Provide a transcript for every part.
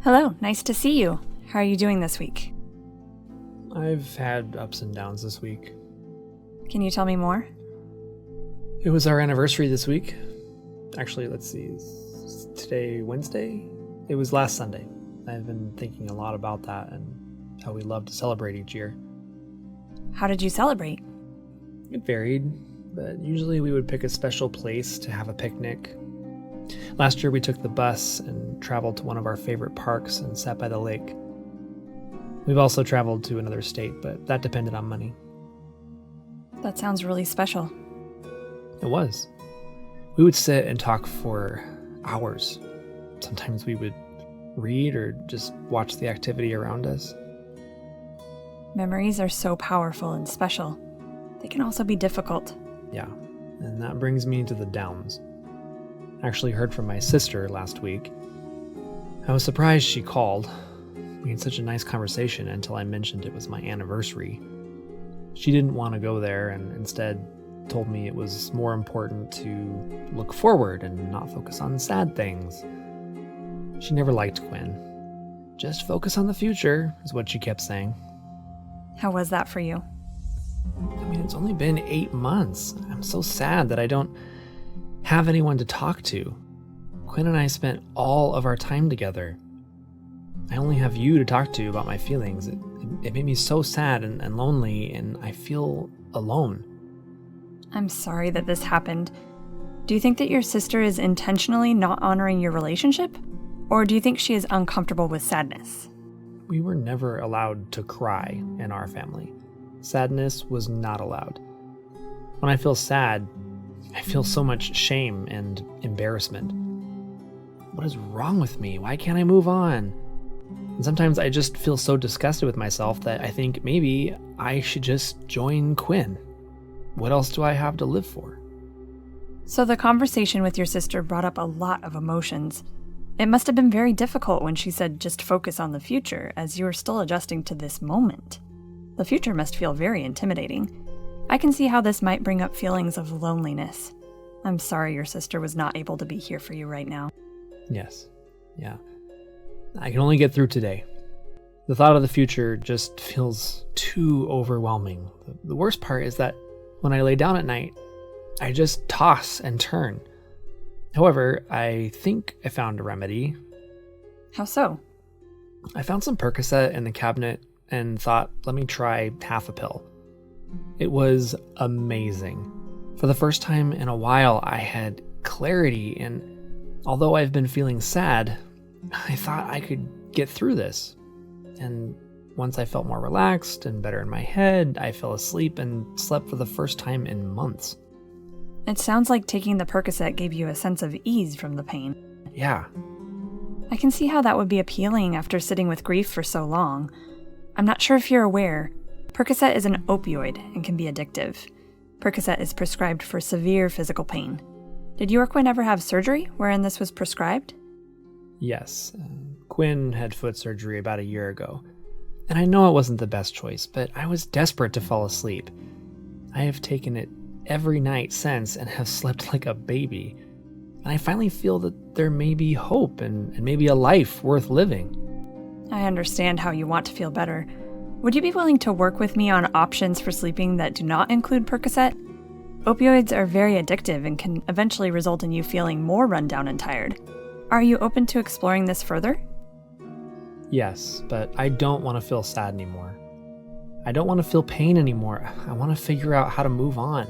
Hello, nice to see you. How are you doing this week? I've had ups and downs this week. Can you tell me more? It was our anniversary this week. Actually, let's see, is today Wednesday? It was last Sunday. I've been thinking a lot about that and how we love to celebrate each year. How did you celebrate? It varied, but usually we would pick a special place to have a picnic. Last year we took the bus and traveled to one of our favorite parks and sat by the lake. We've also traveled to another state, but that depended on money. That sounds really special. It was. We would sit and talk for hours. Sometimes we would read or just watch the activity around us. Memories are so powerful and special. They can also be difficult. Yeah, and that brings me to the downs. I actually heard from my sister last week. I was surprised she called. We had such a nice conversation until I mentioned it was my anniversary. She didn't want to go there and instead told me it was more important to look forward and not focus on sad things. She never liked Quinn. Just focus on the future, is what she kept saying. How was that for you? I mean, it's only been 8 months. I'm so sad that I don't have anyone to talk to. Quinn and I spent all of our time together. I only have you to talk to about my feelings. It made me so sad and lonely, and I feel alone. I'm sorry that this happened. Do you think that your sister is intentionally not honoring your relationship? Or do you think she is uncomfortable with sadness? We were never allowed to cry in our family. Sadness was not allowed. When I feel sad, I feel so much shame and embarrassment. What is wrong with me? Why can't I move on? And sometimes I just feel so disgusted with myself that I think maybe I should just join Quinn. What else do I have to live for? So the conversation with your sister brought up a lot of emotions. It must have been very difficult when she said just focus on the future, as you are still adjusting to this moment. The future must feel very intimidating. I can see how this might bring up feelings of loneliness. I'm sorry your sister was not able to be here for you right now. Yes. Yeah. I can only get through today. The thought of the future just feels too overwhelming. The worst part is that when I lay down at night, I just toss and turn. However, I think I found a remedy. How so? I found some Percocet in the cabinet and thought, let me try half a pill. It was amazing. For the first time in a while, I had clarity, and although I've been feeling sad, I thought I could get through this. And once I felt more relaxed and better in my head, I fell asleep and slept for the first time in months. It sounds like taking the Percocet gave you a sense of ease from the pain. Yeah. I can see how that would be appealing after sitting with grief for so long. I'm not sure if you're aware, Percocet is an opioid and can be addictive. Percocet is prescribed for severe physical pain. Did you or Quinn ever have surgery wherein this was prescribed? Yes. Quinn had foot surgery about a year ago. And I know it wasn't the best choice, but I was desperate to fall asleep. I have taken it every night since and have slept like a baby. And I finally feel that there may be hope and maybe a life worth living. I understand how you want to feel better. Would you be willing to work with me on options for sleeping that do not include Percocet? Opioids are very addictive and can eventually result in you feeling more run down and tired. Are you open to exploring this further? Yes, but I don't want to feel sad anymore. I don't want to feel pain anymore. I want to figure out how to move on.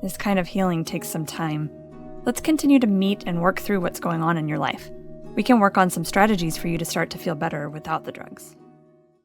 This kind of healing takes some time. Let's continue to meet and work through what's going on in your life. We can work on some strategies for you to start to feel better without the drugs.